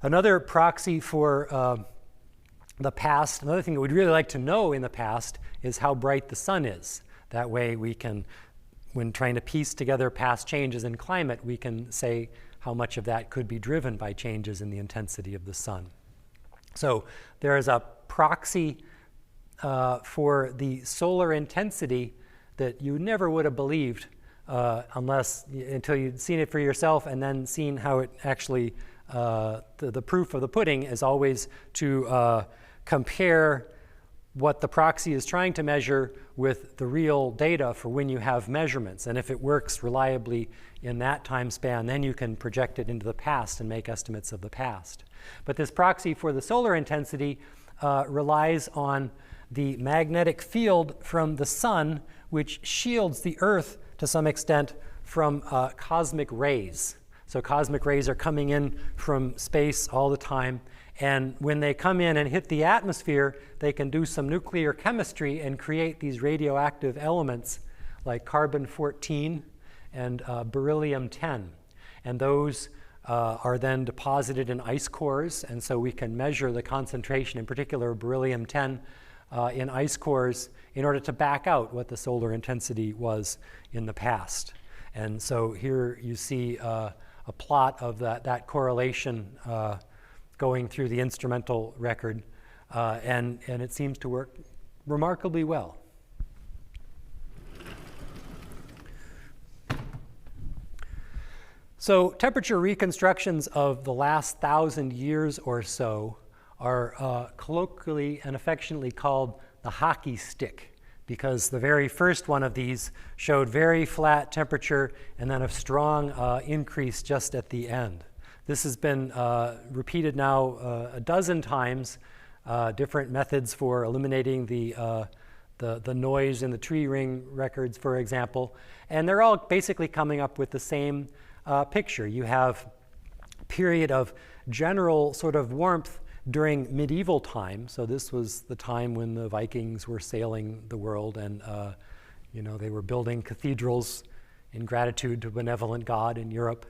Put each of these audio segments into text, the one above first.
Another proxy for the past, another thing that we'd really like to know in the past is how bright the sun is. That way we can, when trying to piece together past changes in climate, we can say how much of that could be driven by changes in the intensity of the sun. So there is a proxy for the solar intensity that you never would have believed until you'd seen it for yourself and then seen how it actually, the proof of the pudding is always to compare what the proxy is trying to measure with the real data for when you have measurements. And if it works reliably in that time span, then you can project it into the past and make estimates of the past. But this proxy for the solar intensity relies on the magnetic field from the sun, which shields the Earth to some extent from cosmic rays. So cosmic rays are coming in from space all the time. And when they come in and hit the atmosphere, they can do some nuclear chemistry and create these radioactive elements like carbon-14 and beryllium-10. And those are then deposited in ice cores. And so we can measure the concentration, in particular beryllium-10, in ice cores in order to back out what the solar intensity was in the past. And so here you see a plot of that correlation going through the instrumental record, and it seems to work remarkably well. So temperature reconstructions of the last 1,000 years or so are colloquially and affectionately called the hockey stick, because the very first one of these showed very flat temperature and then a strong increase just at the end. This has been repeated now a dozen times, different methods for eliminating the noise in the tree ring records, for example. And they're all basically coming up with the same picture. You have a period of general sort of warmth during medieval time. So this was the time when the Vikings were sailing the world and they were building cathedrals in gratitude to a benevolent God in Europe.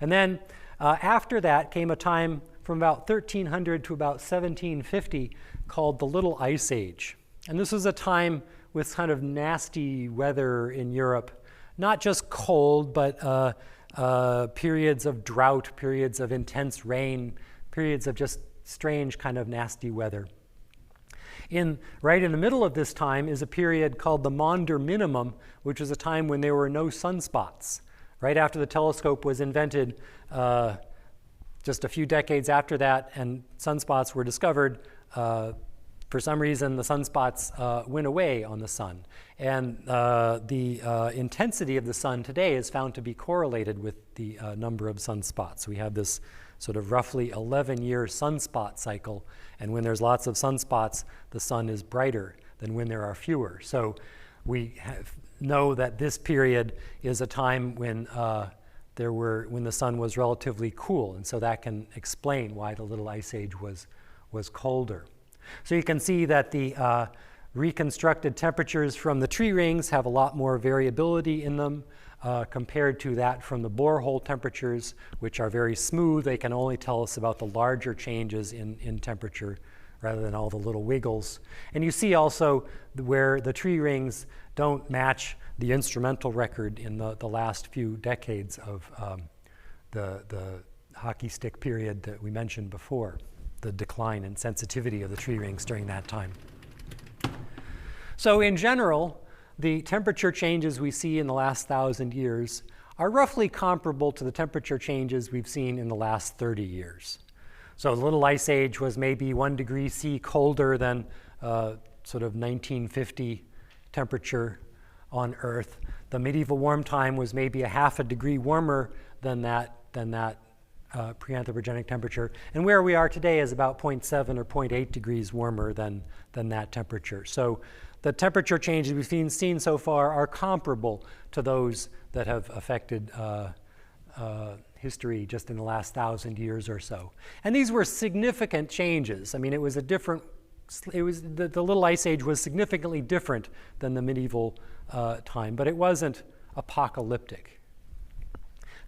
And then after that came a time from about 1300 to about 1750 called the Little Ice Age. And this was a time with kind of nasty weather in Europe, not just cold, but periods of drought, periods of intense rain, periods of just strange kind of nasty weather. Right in the middle of this time is a period called the Maunder Minimum, which was a time when there were no sunspots. Right after the telescope was invented, just a few decades after that, and sunspots were discovered, for some reason the sunspots went away on the sun. And the intensity of the sun today is found to be correlated with the number of sunspots. We have this sort of roughly 11-year sunspot cycle, and when there's lots of sunspots, the sun is brighter than when there are fewer. So we know that this period is a time when when the sun was relatively cool, and so that can explain why the Little Ice Age was colder. So you can see that the reconstructed temperatures from the tree rings have a lot more variability in them compared to that from the borehole temperatures, which are very smooth. They can only tell us about the larger changes in temperature rather than all the little wiggles. And you see also where the tree rings don't match the instrumental record in the last few decades of the hockey stick period that we mentioned before, the decline in sensitivity of the tree rings during that time. So in general, the temperature changes we see in the last 1,000 years are roughly comparable to the temperature changes we've seen in the last 30 years. So the Little Ice Age was maybe 1 degree C colder than sort of 1950 temperature on Earth. The medieval warm time was maybe a half a degree warmer than that pre-anthropogenic temperature. And where we are today is about 0.7 or 0.8 degrees warmer than that temperature. So the temperature changes we've seen so far are comparable to those that have affected history just in the last 1,000 years or so. And these were significant changes. I mean, it was a different, the Little Ice Age was significantly different than the medieval time, but it wasn't apocalyptic.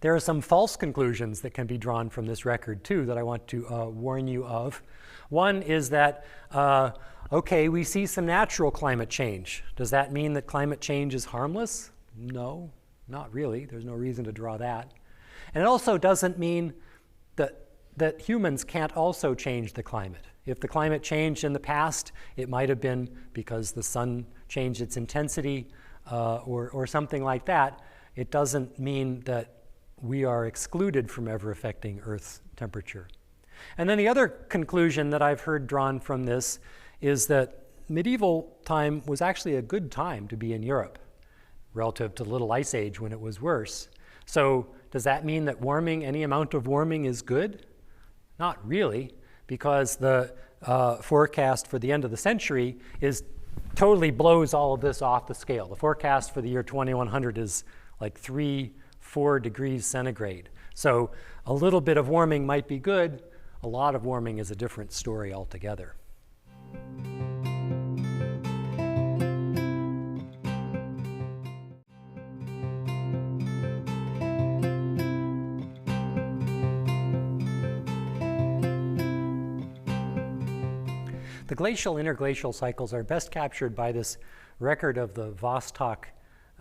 There are some false conclusions that can be drawn from this record too that I want to warn you of. One is that, okay, we see some natural climate change. Does that mean that climate change is harmless? No, not really. There's no reason to draw that. And it also doesn't mean that humans can't also change the climate. If the climate changed in the past, it might have been because the sun changed its intensity or something like that. It doesn't mean that we are excluded from ever affecting Earth's temperature. And then the other conclusion that I've heard drawn from this is that medieval time was actually a good time to be in Europe relative to the Little Ice Age when it was worse. So does that mean that warming, any amount of warming is good? Not really, because the forecast for the end of the century totally blows all of this off the scale. The forecast for the year 2100 is like 3-4 degrees centigrade. So a little bit of warming might be good. A lot of warming is a different story altogether. The glacial interglacial cycles are best captured by this record of the Vostok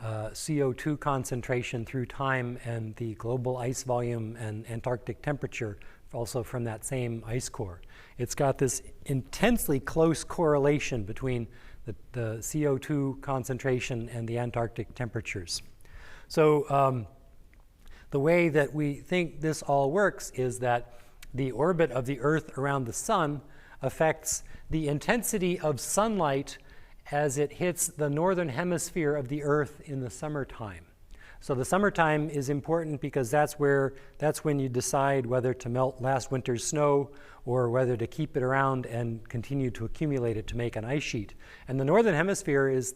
CO2 concentration through time and the global ice volume and Antarctic temperature, also from that same ice core. It's got this intensely close correlation between the CO2 concentration and the Antarctic temperatures. So the way that we think this all works is that the orbit of the Earth around the sun affects the intensity of sunlight as it hits the northern hemisphere of the Earth in the summertime. So the summertime is important because that's when you decide whether to melt last winter's snow or whether to keep it around and continue to accumulate it to make an ice sheet. And the northern hemisphere is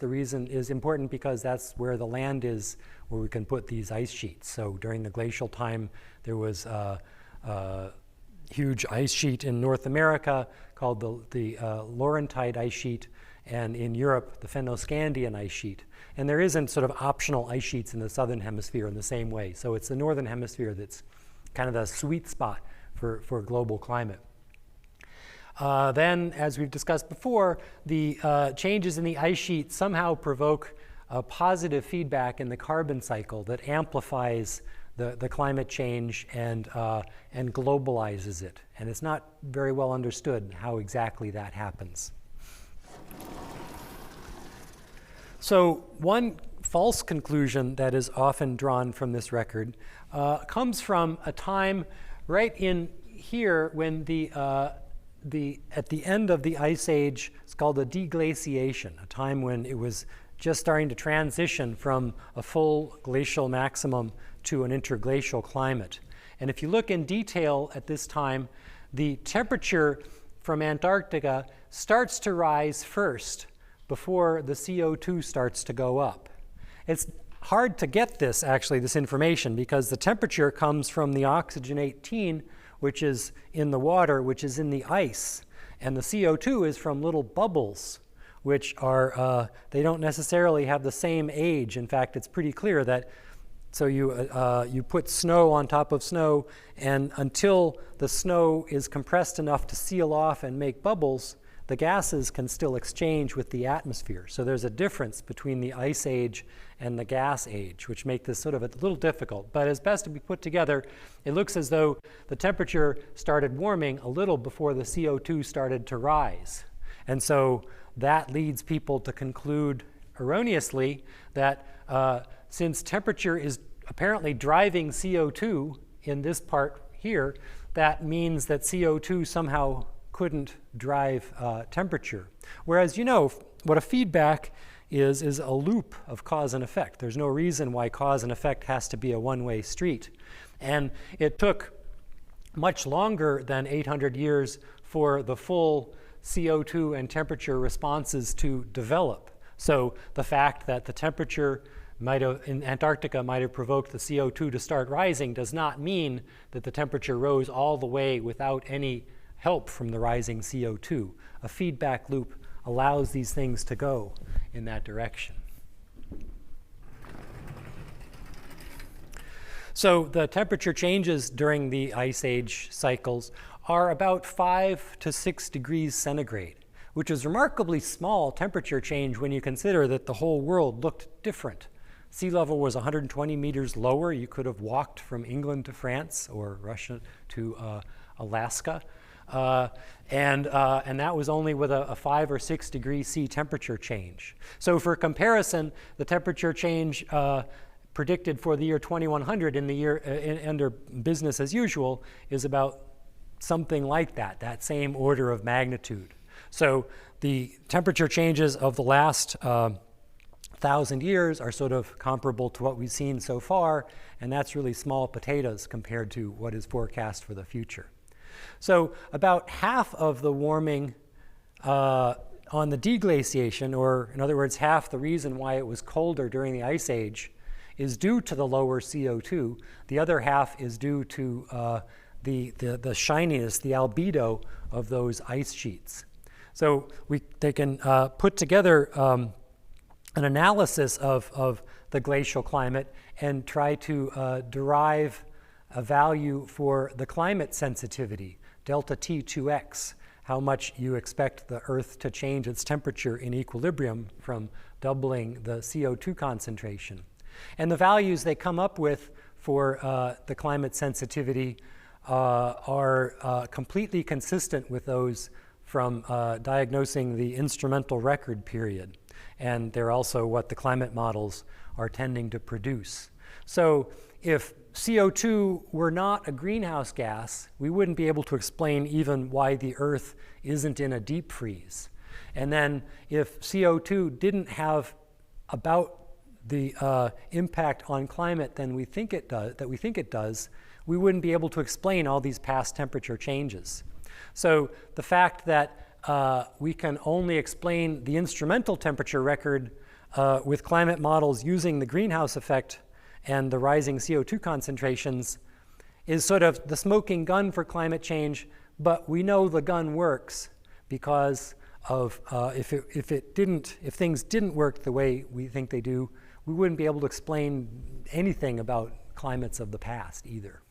important because that's where the land is where we can put these ice sheets. So during the glacial time, there was a huge ice sheet in North America called the Laurentide ice sheet, and in Europe, the Fennoscandian ice sheet. And there isn't sort of optional ice sheets in the southern hemisphere in the same way. So it's the northern hemisphere that's kind of the sweet spot for global climate. Then, as we've discussed before, the changes in the ice sheet somehow provoke a positive feedback in the carbon cycle that amplifies the climate change and globalizes it. And it's not very well understood how exactly that happens. So one false conclusion that is often drawn from this record comes from a time right in here when at the end of the Ice Age, it's called a deglaciation, a time when it was just starting to transition from a full glacial maximum to an interglacial climate. And if you look in detail at this time, the temperature from Antarctica starts to rise first before the CO2 starts to go up. It's hard to get this information, because the temperature comes from the oxygen 18, which is in the water, which is in the ice. And the CO2 is from little bubbles, which are, they don't necessarily have the same age. In fact, it's pretty clear that, so you put snow on top of snow, and until the snow is compressed enough to seal off and make bubbles, the gases can still exchange with the atmosphere. So there's a difference between the ice age and the gas age, which make this sort of a little difficult. But as best to be put together, it looks as though the temperature started warming a little before the CO2 started to rise. And so that leads people to conclude erroneously that since temperature is apparently driving CO2 in this part here, that means that CO2 somehow couldn't drive temperature. Whereas, you know, what a feedback is a loop of cause and effect. There's no reason why cause and effect has to be a one-way street. And it took much longer than 800 years for the full CO2 and temperature responses to develop. So the fact that the temperature in Antarctica might have provoked the CO2 to start rising does not mean that the temperature rose all the way without any help from the rising CO2. A feedback loop allows these things to go in that direction. So the temperature changes during the Ice Age cycles are about 5 to 6 degrees centigrade, which is remarkably small temperature change when you consider that the whole world looked different. Sea level was 120 meters lower. You could have walked from England to France or Russia to Alaska. And that was only with a 5 or 6 degree C temperature change. So for comparison, the temperature change predicted for the year 2100 in the year under business as usual is about something like that same order of magnitude. So the temperature changes of the last 1,000 years are sort of comparable to what we've seen so far, and that's really small potatoes compared to what is forecast for the future. So about half of the warming on the deglaciation, or in other words, half the reason why it was colder during the Ice Age, is due to the lower CO2. The other half is due to the shininess, the albedo of those ice sheets. So they can put together an analysis of the glacial climate and try to derive a value for the climate sensitivity, delta T2x, how much you expect the Earth to change its temperature in equilibrium from doubling the CO2 concentration. And the values they come up with for the climate sensitivity are completely consistent with those from diagnosing the instrumental record period. And they're also what the climate models are tending to produce. So if CO2 were not a greenhouse gas, we wouldn't be able to explain even why the Earth isn't in a deep freeze. And then if CO2 didn't have about the impact on climate that we think it does, we wouldn't be able to explain all these past temperature changes. So the fact that we can only explain the instrumental temperature record with climate models using the greenhouse effect and the rising CO2 concentrations is sort of the smoking gun for climate change, but we know the gun works because of if things didn't work the way we think they do, we wouldn't be able to explain anything about climates of the past either.